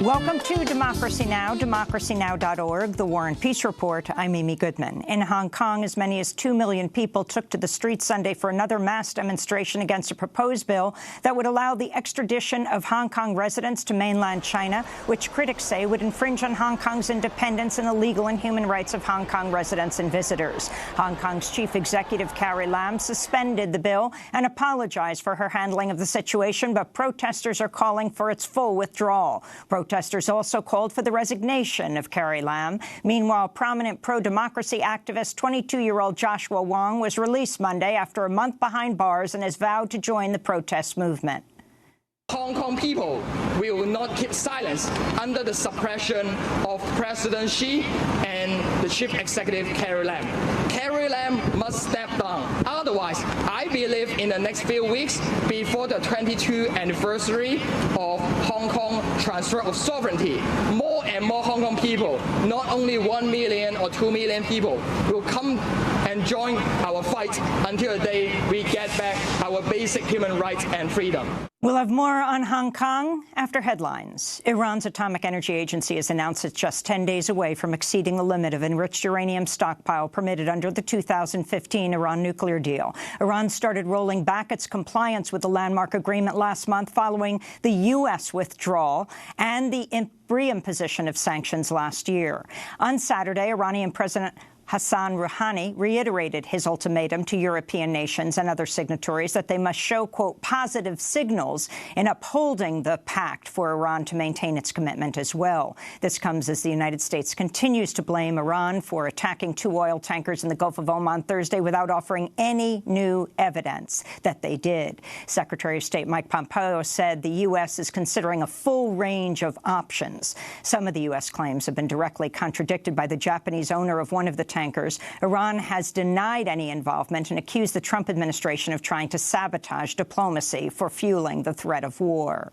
Welcome to Democracy Now!, democracynow.org, the War and Peace Report. I'm Amy Goodman. In Hong Kong, as many as 2 million people took to the streets Sunday for another mass demonstration against a proposed bill that would allow the extradition of Hong Kong residents to mainland China, which critics say would infringe on Hong Kong's independence and the legal and human rights of Hong Kong residents and visitors. Hong Kong's chief executive, Carrie Lam, suspended the bill and apologized for her handling of the situation, but protesters are calling for its full withdrawal. Protesters also called for the resignation of Carrie Lam. Meanwhile, prominent pro-democracy activist 22-year-old Joshua Wong was released Monday after a month behind bars and has vowed to join the protest movement. Hong Kong people will not keep silence under the suppression of President Xi and the Chief Executive Carrie Lam. Carrie Lam must step down. Otherwise, I believe in the next few weeks, before the 22nd anniversary of Hong Kong transfer of sovereignty, more and more Hong Kong people, not only 1 million or 2 million people, will come and join our fight until the day we get back our basic human rights and freedom. We'll have more on Hong Kong after headlines. Iran's Atomic Energy Agency has announced it's just 10 days away from exceeding the limit of enriched uranium stockpile permitted under the 2015 Iran nuclear deal. Iran started rolling back its compliance with the landmark agreement last month following the U.S. withdrawal and the reimposition of sanctions last year. On Saturday, Iranian President Hassan Rouhani reiterated his ultimatum to European nations and other signatories that they must show, quote, positive signals in upholding the pact for Iran to maintain its commitment as well. This comes as the United States continues to blame Iran for attacking 2 oil tankers in the Gulf of Oman Thursday without offering any new evidence that they did. Secretary of State Mike Pompeo said the U.S. is considering a full range of options. Some of the U.S. claims have been directly contradicted by the Japanese owner of one of the tankers. Iran has denied any involvement and accused the Trump administration of trying to sabotage diplomacy for fueling the threat of war.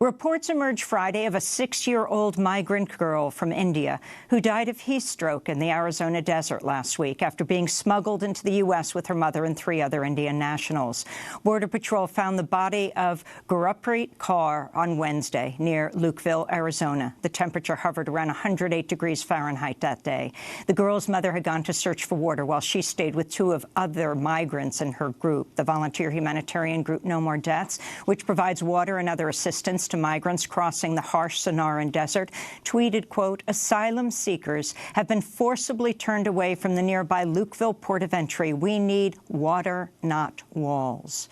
Reports emerged Friday of a 6-year-old migrant girl from India who died of heat stroke in the Arizona desert last week after being smuggled into the U.S. with her mother and 3 other Indian nationals. Border Patrol found the body of Gurpreet Kaur on Wednesday near Lukeville, Arizona. The temperature hovered around 108 degrees Fahrenheit that day. The girl's mother had gone to search for water while she stayed with 2 of other migrants in her group. The volunteer humanitarian group No More Deaths, which provides water and other assistance to migrants crossing the harsh Sonoran Desert, tweeted, quote, asylum seekers have been forcibly turned away from the nearby Lukeville port of entry. We need water, not walls.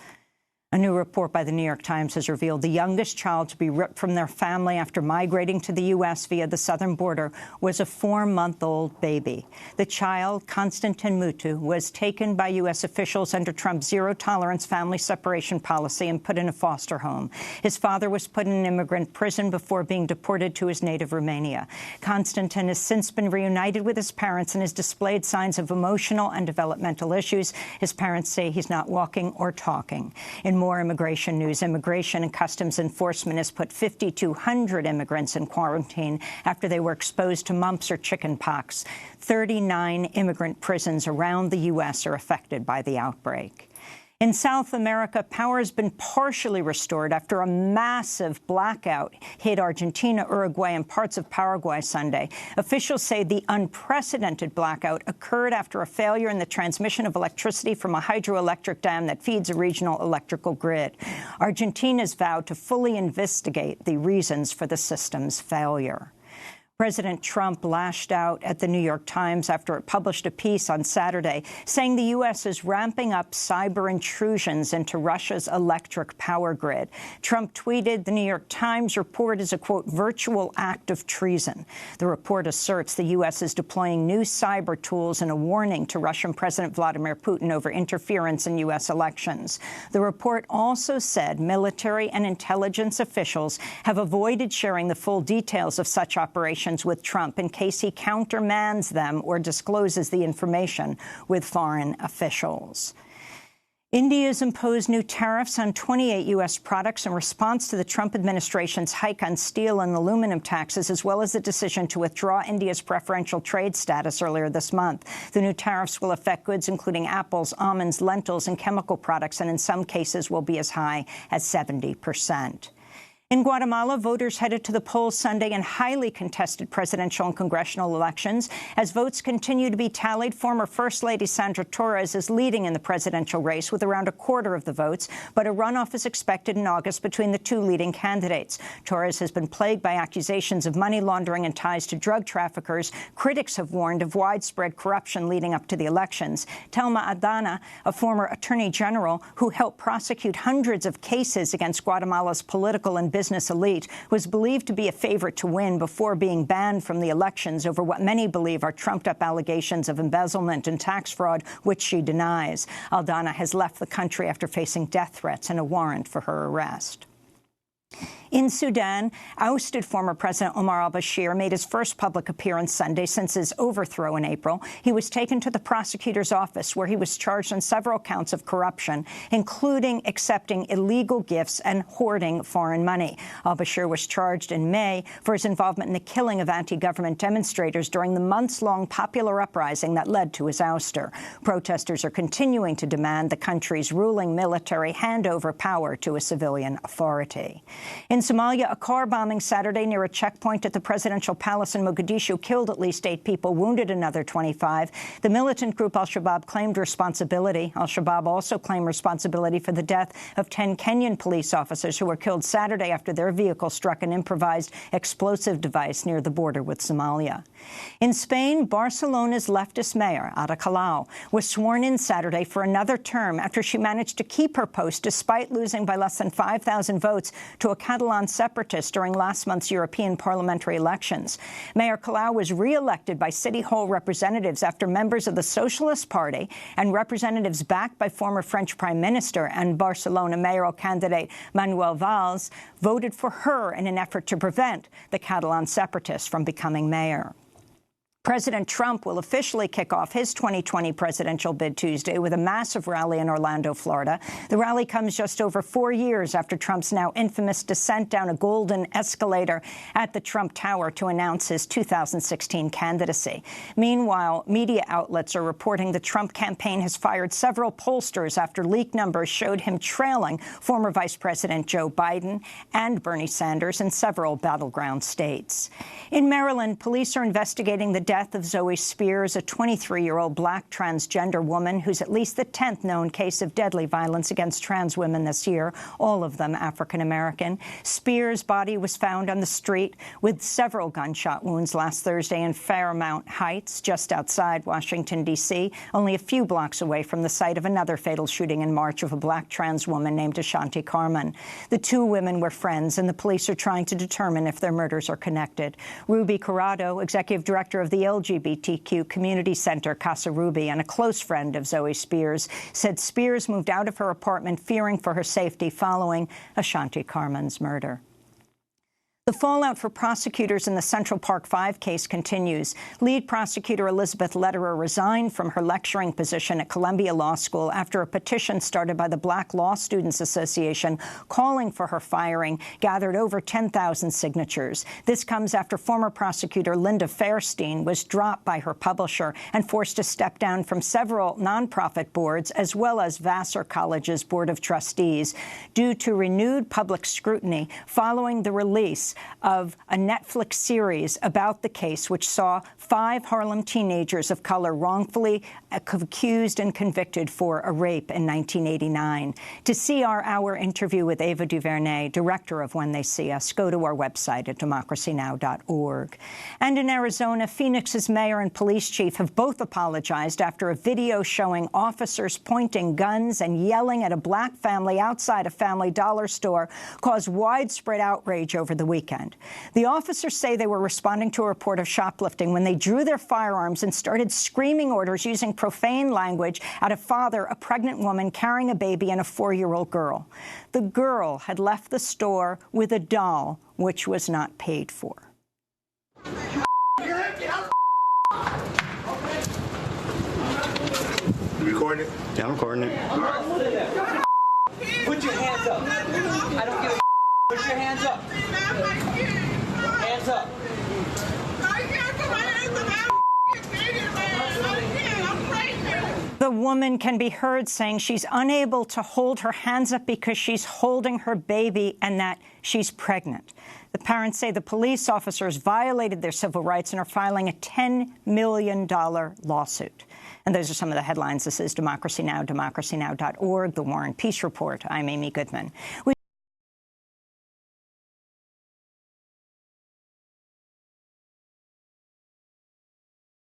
A new report by the New York Times has revealed the youngest child to be ripped from their family after migrating to the U.S. via the southern border was a 4-month-old baby. The child, Konstantin Mutu, was taken by U.S. officials under Trump's zero-tolerance family separation policy and put in a foster home. His father was put in an immigrant prison before being deported to his native Romania. Konstantin has since been reunited with his parents and has displayed signs of emotional and developmental issues. His parents say he's not walking or talking. In more immigration news, Immigration and Customs Enforcement has put 5,200 immigrants in quarantine after they were exposed to mumps or chickenpox. 39 immigrant prisons around the U.S. are affected by the outbreak. In South America, power has been partially restored after a massive blackout hit Argentina, Uruguay, and parts of Paraguay Sunday. Officials say the unprecedented blackout occurred after a failure in the transmission of electricity from a hydroelectric dam that feeds a regional electrical grid. Argentina's vowed to fully investigate the reasons for the system's failure. President Trump lashed out at the New York Times after it published a piece on Saturday saying the U.S. is ramping up cyber intrusions into Russia's electric power grid. Trump tweeted the New York Times report is a, quote, virtual act of treason. The report asserts the U.S. is deploying new cyber tools and a warning to Russian President Vladimir Putin over interference in U.S. elections. The report also said military and intelligence officials have avoided sharing the full details of such operations with Trump in case he countermands them or discloses the information with foreign officials. India's imposed new tariffs on 28 U.S. products in response to the Trump administration's hike on steel and aluminum taxes, as well as the decision to withdraw India's preferential trade status earlier this month. The new tariffs will affect goods including apples, almonds, lentils, and chemical products, and in some cases will be as high as 70%. In Guatemala, voters headed to the polls Sunday in highly contested presidential and congressional elections. As votes continue to be tallied, former First Lady Sandra Torres is leading in the presidential race with around a quarter of the votes, but a runoff is expected in August between the two leading candidates. Torres has been plagued by accusations of money laundering and ties to drug traffickers. Critics have warned of widespread corruption leading up to the elections. Telma Adana, a former attorney general who helped prosecute hundreds of cases against Guatemala's political and business elite, was believed to be a favorite to win before being banned from the elections over what many believe are trumped-up allegations of embezzlement and tax fraud, which she denies. Aldana has left the country after facing death threats and a warrant for her arrest. In Sudan, ousted former President Omar al-Bashir made his first public appearance Sunday since his overthrow in April. He was taken to the prosecutor's office, where he was charged on several counts of corruption, including accepting illegal gifts and hoarding foreign money. Al-Bashir was charged in May for his involvement in the killing of anti-government demonstrators during the months-long popular uprising that led to his ouster. Protesters are continuing to demand the country's ruling military hand over power to a civilian authority. In Somalia, a car bombing Saturday near a checkpoint at the presidential palace in Mogadishu killed at least 8 people, wounded another 25. The militant group al-Shabaab claimed responsibility. Al-Shabaab also claimed responsibility for the death of 10 Kenyan police officers who were killed Saturday after their vehicle struck an improvised explosive device near the border with Somalia. In Spain, Barcelona's leftist mayor, Ada Colau, was sworn in Saturday for another term after she managed to keep her post despite losing by less than 5,000 votes to a Catalan separatist during last month's European parliamentary elections. Mayor Colau was re-elected by City Hall representatives after members of the Socialist Party and representatives backed by former French Prime Minister and Barcelona mayoral candidate Manuel Valls voted for her in an effort to prevent the Catalan separatists from becoming mayor. President Trump will officially kick off his 2020 presidential bid Tuesday with a massive rally in Orlando, Florida. The rally comes just over 4 years after Trump's now infamous descent down a golden escalator at the Trump Tower to announce his 2016 candidacy. Meanwhile, media outlets are reporting the Trump campaign has fired several pollsters after leaked numbers showed him trailing former Vice President Joe Biden and Bernie Sanders in several battleground states. In Maryland, police are investigating the death of Zoe Spears, a 23-year-old black transgender woman who's at least the 10th known case of deadly violence against trans women this year, all of them African-American. Spears' body was found on the street with several gunshot wounds last Thursday in Fairmount Heights, just outside Washington, D.C., only a few blocks away from the site of another fatal shooting in March of a black trans woman named Ashanti Carman. The two women were friends, and the police are trying to determine if their murders are connected. Ruby Corrado, executive director of the LGBTQ community center Casa Ruby and a close friend of Zoe Spears, said Spears moved out of her apartment fearing for her safety following Ashanti Carman's murder. The fallout for prosecutors in the Central Park 5 case continues. Lead prosecutor Elizabeth Lederer resigned from her lecturing position at Columbia Law School after a petition started by the Black Law Students Association calling for her firing gathered over 10,000 signatures. This comes after former prosecutor Linda Fairstein was dropped by her publisher and forced to step down from several nonprofit boards as well as Vassar College's Board of Trustees due to renewed public scrutiny following the release of a Netflix series about the case, which saw 5 Harlem teenagers of color wrongfully accused and convicted for a rape in 1989. To see our hour interview with Ava DuVernay, director of When They See Us, go to our website at democracynow.org. And in Arizona, Phoenix's mayor and police chief have both apologized after a video showing officers pointing guns and yelling at a black family outside a Family Dollar store caused widespread outrage over the weekend. The officers say they were responding to a report of shoplifting when they drew their firearms and started screaming orders using profane language at a father, a pregnant woman carrying a baby, and a 4-year-old girl. The girl had left the store with a doll, which was not paid for. You recording it? Yeah, I'm recording it. Put your hands up. I don't give a Put your hands up. Hands up. The woman woman can be heard saying she's unable to hold her hands up because she's holding her baby and that she's pregnant. The parents say the police officers violated their civil rights and are filing a $10 million lawsuit. And those are some of the headlines. This is Democracy Now!, democracynow.org, The War and Peace Report. I'm Amy Goodman.